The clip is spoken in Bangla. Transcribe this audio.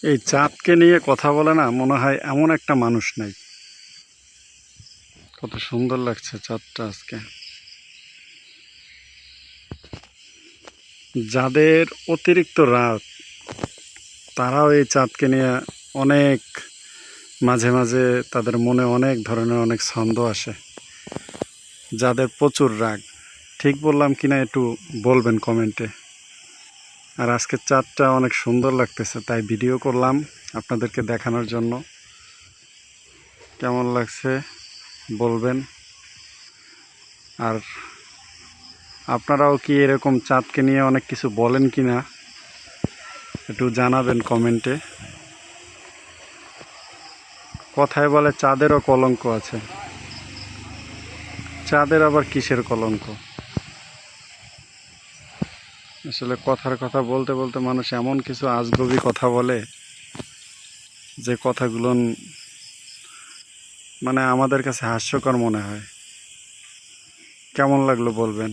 এই চাঁদকে নিয়ে কথা বলে না মনে হয় এমন একটা মানুষ নাই। কত সুন্দর লাগছে চাঁদটা আজকে। যাদের অতিরিক্ত রাত তারাও এই চাঁদকে নিয়ে অনেক মাঝে মাঝে তাদের মনে অনেক ধরনের অনেক ছন্দ আসে। যাদের প্রচুর রাগ, ঠিক বললাম কিনা একটু বলবেন কমেন্টে। আর আজকের চাঁদটা অনেক সুন্দর লাগতেছে, তাই ভিডিও করলাম আপনাদেরকে দেখানোর জন্য। কেমন লাগছে বলবেন। আর আপনারাও কি এরকম চাঁদকে নিয়ে অনেক কিছু বলেন কি না একটু জানাবেন কমেন্টে। কথায় বলে চাঁদেরও কলঙ্ক আছে, চাঁদের আবার কিসের কলঙ্ক? আসলে কথার কথা বলতে বলতে মানুষ এমন কিছু আজগুবি কথা বলে যে কথাগুলো মানে আমাদের কাছে হাস্যকর মনে হয়। কেমন লাগলো বলবেন।